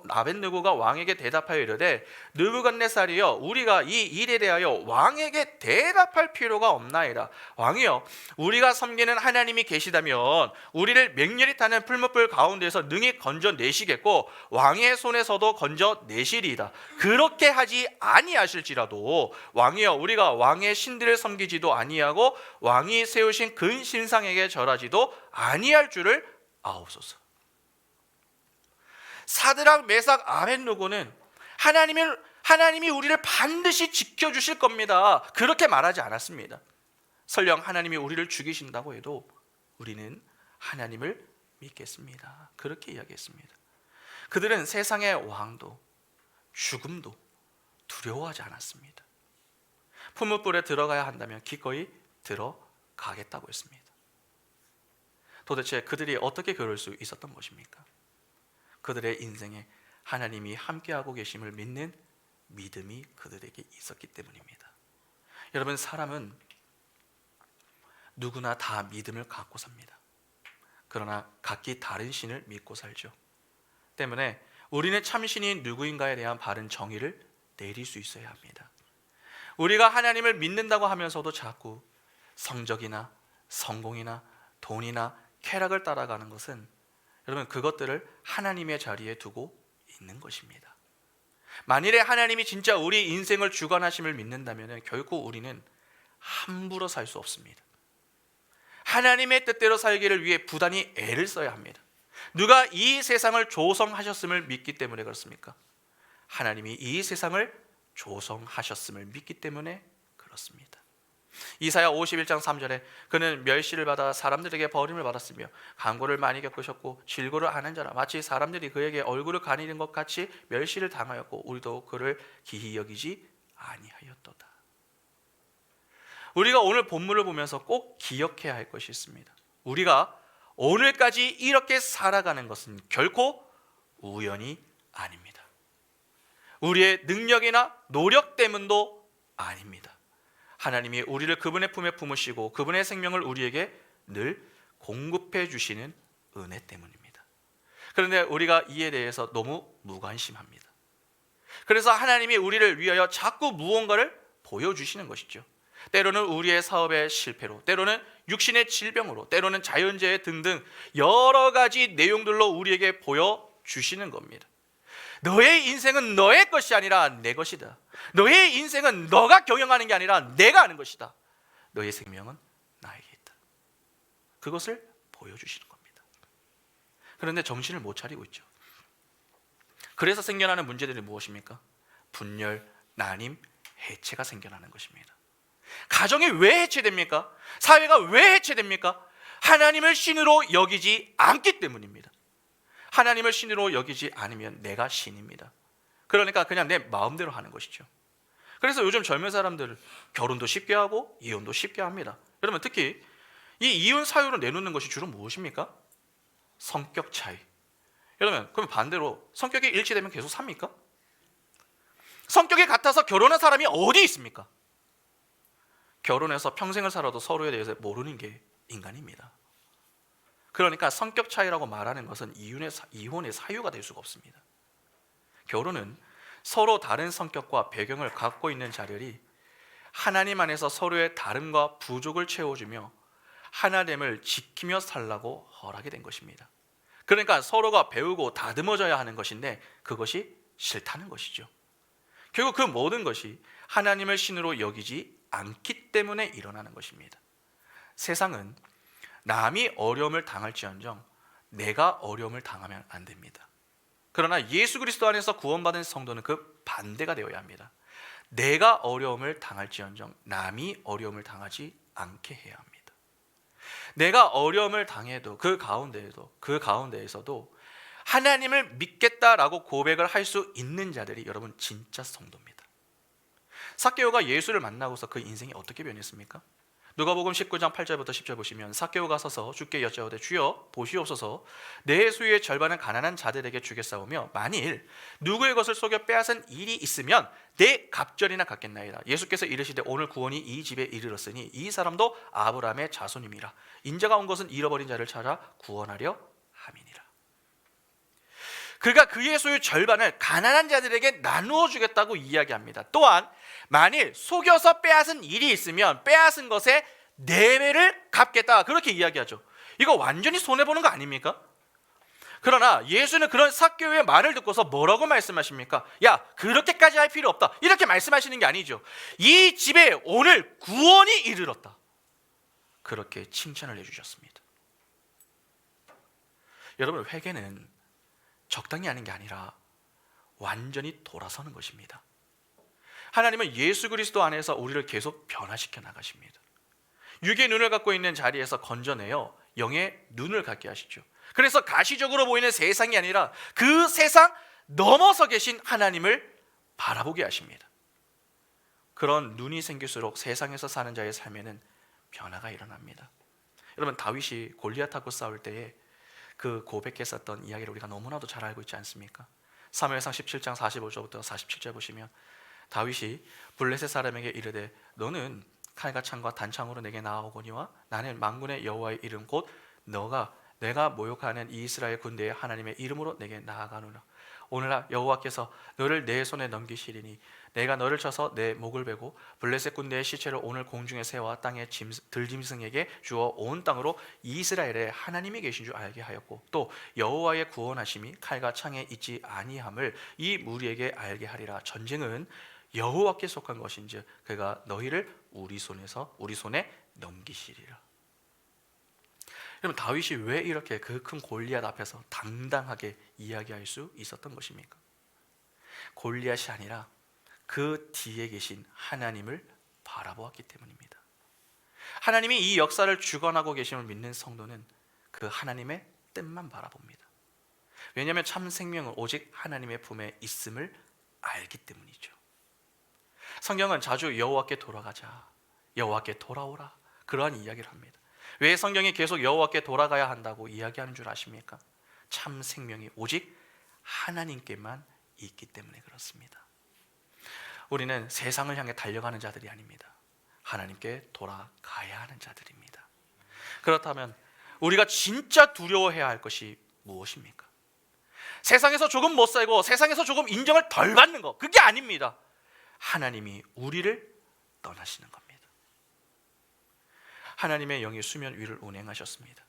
아벳느고가 왕에게 대답하여 이르되 느부갓네살이여 우리가 이 일에 대하여 왕에게 대답할 필요가 없나이다. 왕이여 우리가 섬기는 하나님이 계시다면 우리를 맹렬히 타는 풀무불 가운데서 능히 건져내시겠고 왕의 손에서도 건져내시리이다. 그렇게 하지 아니하실지라도 왕이여 우리가 왕의 신들을 섬기지도 아니하고 왕이 세우신 근 신상에게 절하지도 아니할 줄을 아옵소서. 사드락 메삭 아벳느고는 하나님이 우리를 반드시 지켜주실 겁니다. 그렇게 말하지 않았습니다. 설령 하나님이 우리를 죽이신다고 해도 우리는 하나님을 믿겠습니다. 그렇게 이야기했습니다. 그들은 세상의 왕도 죽음도 두려워하지 않았습니다. 풀무불에 들어가야 한다면 기꺼이 들어가겠다고 했습니다. 도대체 그들이 어떻게 그럴 수 있었던 것입니까? 그들의 인생에 하나님이 함께하고 계심을 믿는 믿음이 그들에게 있었기 때문입니다. 여러분, 사람은 누구나 다 믿음을 갖고 삽니다. 그러나 각기 다른 신을 믿고 살죠. 때문에 우리는 참신이 누구인가에 대한 바른 정의를 내릴 수 있어야 합니다. 우리가 하나님을 믿는다고 하면서도 자꾸 성적이나 성공이나 돈이나 쾌락을 따라가는 것은 여러분 그것들을 하나님의 자리에 두고 있는 것입니다. 만일에 하나님이 진짜 우리 인생을 주관하심을 믿는다면 결코 우리는 함부로 살 수 없습니다. 하나님의 뜻대로 살기를 위해 부단히 애를 써야 합니다. 누가 이 세상을 조성하셨음을 믿기 때문에 그렇습니까? 하나님이 이 세상을 조성하셨음을 믿기 때문에 그렇습니다. 이사야 51장 3절에 그는 멸시를 받아 사람들에게 버림을 받았으며 간고를 많이 겪으셨고 질고를 하는 자라 마치 사람들이 그에게 얼굴을 가리는 것 같이 멸시를 당하였고 우리도 그를 기히 여기지 아니하였도다. 우리가 오늘 본문을 보면서 꼭 기억해야 할 것이 있습니다. 우리가 오늘까지 이렇게 살아가는 것은 결코 우연이 아닙니다. 우리의 능력이나 노력 때문도 아닙니다. 하나님이 우리를 그분의 품에 품으시고 그분의 생명을 우리에게 늘 공급해 주시는 은혜 때문입니다. 그런데 우리가 이에 대해서 너무 무관심합니다. 그래서 하나님이 우리를 위하여 자꾸 무언가를 보여주시는 것이죠. 때로는 우리의 사업의 실패로, 때로는 육신의 질병으로, 때로는 자연재해 등등 여러 가지 내용들로 우리에게 보여주시는 겁니다. 너의 인생은 너의 것이 아니라 내 것이다. 너의 인생은 너가 경영하는 게 아니라 내가 하는 것이다. 너의 생명은 나에게 있다. 그것을 보여주시는 겁니다. 그런데 정신을 못 차리고 있죠. 그래서 생겨나는 문제들이 무엇입니까? 분열, 난임, 해체가 생겨나는 것입니다. 가정이 왜 해체됩니까? 사회가 왜 해체됩니까? 하나님을 신으로 여기지 않기 때문입니다. 하나님을 신으로 여기지 않으면 내가 신입니다. 그러니까 그냥 내 마음대로 하는 것이죠. 그래서 요즘 젊은 사람들 결혼도 쉽게 하고 이혼도 쉽게 합니다. 여러분 특히 이 이혼 사유로 내놓는 것이 주로 무엇입니까? 성격 차이. 여러분 그럼 반대로 성격이 일치되면 계속 삽니까? 성격이 같아서 결혼한 사람이 어디 있습니까? 결혼해서 평생을 살아도 서로에 대해서 모르는 게 인간입니다. 그러니까 성격 차이라고 말하는 것은 이혼의 사유가 될 수가 없습니다. 결혼은 서로 다른 성격과 배경을 갖고 있는 자들이 하나님 안에서 서로의 다름과 부족을 채워주며 하나됨을 지키며 살라고 허락이 된 것입니다. 그러니까 서로가 배우고 다듬어져야 하는 것인데 그것이 싫다는 것이죠. 결국 그 모든 것이 하나님을 신으로 여기지 않기 때문에 일어나는 것입니다. 세상은 남이 어려움을 당할지언정 내가 어려움을 당하면 안 됩니다. 그러나 예수 그리스도 안에서 구원받은 성도는 그 반대가 되어야 합니다. 내가 어려움을 당할지언정 남이 어려움을 당하지 않게 해야 합니다. 내가 어려움을 당해도 그 가운데에서도 하나님을 믿겠다라고 고백을 할 수 있는 자들이 여러분 진짜 성도입니다. 삭개오가 예수를 만나고서 그 인생이 어떻게 변했습니까? 누가복음 19장 8절부터 10절 보시면 삭개오가 서서 주께 여짜오되 주여 보시옵소서 내 소유의 절반은 가난한 자들에게 주겠사오며 만일 누구의 것을 속여 빼앗은 일이 있으면 내 갑절이나 갚겠나이다. 예수께서 이르시되 오늘 구원이 이 집에 이르렀으니 이 사람도 아브라함의 자손임이라. 인자가 온 것은 잃어버린 자를 찾아 구원하려 함이니라. 그가 그의 소유 절반을 가난한 자들에게 나누어 주겠다고 이야기합니다. 또한 만일 속여서 빼앗은 일이 있으면 빼앗은 것의 4배를 갚겠다 그렇게 이야기하죠. 이거 완전히 손해보는 거 아닙니까? 그러나 예수는 그런 삭개오의 말을 듣고서 뭐라고 말씀하십니까? 야, 그렇게까지 할 필요 없다 이렇게 말씀하시는 게 아니죠. 이 집에 오늘 구원이 이르렀다 그렇게 칭찬을 해주셨습니다. 여러분, 회개는 적당히 하는 게 아니라 완전히 돌아서는 것입니다. 하나님은 예수 그리스도 안에서 우리를 계속 변화시켜 나가십니다. 육의 눈을 갖고 있는 자리에서 건져내어 영의 눈을 갖게 하시죠. 그래서 가시적으로 보이는 세상이 아니라 그 세상 넘어서 계신 하나님을 바라보게 하십니다. 그런 눈이 생길수록 세상에서 사는 자의 삶에는 변화가 일어납니다. 여러분, 다윗이 골리앗하고 싸울 때에 그 고백했었던 이야기를 우리가 너무나도 잘 알고 있지 않습니까? 사무엘상 17장 45절부터 47절 보시면 다윗이 블레셋 사람에게 이르되 너는 칼과 창과 단창으로 내게 나아오거니와 나는 만군의 여호와의 이름 곧 내가 모욕하는 이 이스라엘 군대의 하나님의 이름으로 내게 나아가노라. 오늘날 여호와께서 너를 내 손에 넘기시리니 내가 너를 쳐서 내 목을 베고 블레셋 군대의 시체를 오늘 공중에 세워 땅의 들짐승에게 주어 온 땅으로 이스라엘의 하나님이 계신 줄 알게 하였고 또 여호와의 구원하심이 칼과 창에 있지 아니함을 이 무리에게 알게 하리라. 전쟁은 여호와께 속한 것인즉 그가 너희를 우리 손에 넘기시리라. 여러분, 다윗이 왜 이렇게 그 큰 골리앗 앞에서 당당하게 이야기할 수 있었던 것입니까? 골리앗이 아니라 그 뒤에 계신 하나님을 바라보았기 때문입니다. 하나님이 이 역사를 주관하고 계심을 믿는 성도는 그 하나님의 뜻만 바라봅니다. 왜냐하면 참 생명은 오직 하나님의 품에 있음을 알기 때문이죠. 성경은 자주 여호와께 돌아가자, 여호와께 돌아오라 그러한 이야기를 합니다. 왜 성경이 계속 여호와께 돌아가야 한다고 이야기하는 줄 아십니까? 참 생명이 오직 하나님께만 있기 때문에 그렇습니다. 우리는 세상을 향해 달려가는 자들이 아닙니다. 하나님께 돌아가야 하는 자들입니다. 그렇다면 우리가 진짜 두려워해야 할 것이 무엇입니까? 세상에서 조금 못 살고 세상에서 조금 인정을 덜 받는 것, 그게 아닙니다. 하나님이 우리를 떠나시는 겁니다. 하나님의 영이 수면 위를 운행하셨습니다.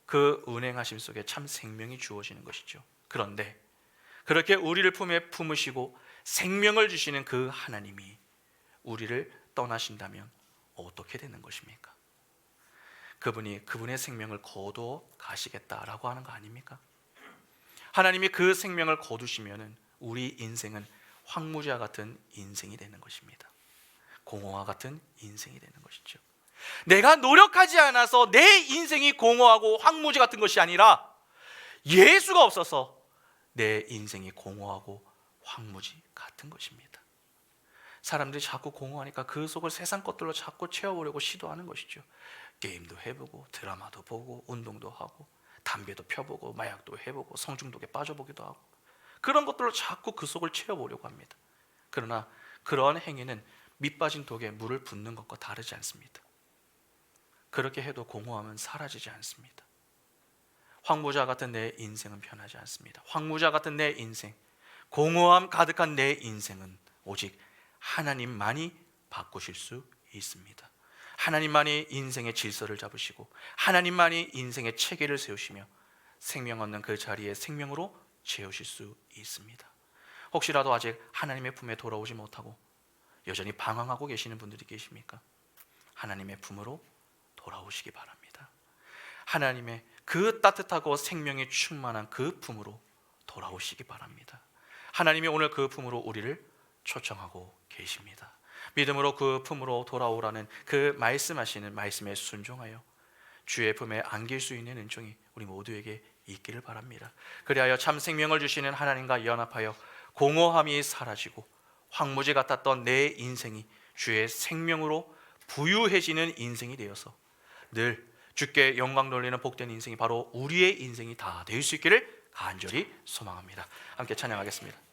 그 운행하심 속에 참 생명이 주어지는 것이죠. 그런데 그렇게 우리를 품에 품으시고 생명을 주시는 그 하나님이 우리를 떠나신다면 어떻게 되는 것입니까? 그분이 그분의 생명을 거두어 가시겠다라고 하는 거 아닙니까? 하나님이 그 생명을 거두시면 우리 인생은 황무지와 같은 인생이 되는 것입니다. 공허와 같은 인생이 되는 것이죠. 내가 노력하지 않아서 내 인생이 공허하고 황무지 같은 것이 아니라 예수가 없어서 내 인생이 공허하고 황무지 같은 것입니다. 사람들이 자꾸 공허하니까 그 속을 세상 것들로 자꾸 채워보려고 시도하는 것이죠. 게임도 해보고 드라마도 보고 운동도 하고 담배도 펴보고 마약도 해보고 성중독에 빠져보기도 하고 그런 것들로 자꾸 그 속을 채워보려고 합니다. 그러나 그러한 행위는 밑 빠진 독에 물을 붓는 것과 다르지 않습니다. 그렇게 해도 공허함은 사라지지 않습니다. 황무자 같은 내 인생은 변하지 않습니다. 황무자 같은 내 인생, 공허함 가득한 내 인생은 오직 하나님만이 바꾸실 수 있습니다. 하나님만이 인생의 질서를 잡으시고 하나님만이 인생의 체계를 세우시며 생명 얻는 그 자리에 생명으로 채우실 수 있습니다. 혹시라도 아직 하나님의 품에 돌아오지 못하고 여전히 방황하고 계시는 분들이 계십니까? 하나님의 품으로 돌아오시기 바랍니다. 하나님의 그 따뜻하고 생명이 충만한 그 품으로 돌아오시기 바랍니다. 하나님이 오늘 그 품으로 우리를 초청하고 계십니다. 믿음으로 그 품으로 돌아오라는 그 말씀하시는 말씀에 순종하여 주의 품에 안길 수 있는 은총이 우리 모두에게 있기를 바랍니다. 그리하여 참 생명을 주시는 하나님과 연합하여 공허함이 사라지고 황무지 같았던 내 인생이 주의 생명으로 부유해지는 인생이 되어서 늘 주께 영광 돌리는 복된 인생이 바로 우리의 인생이 다 될 수 있기를 간절히 소망합니다. 함께 찬양하겠습니다.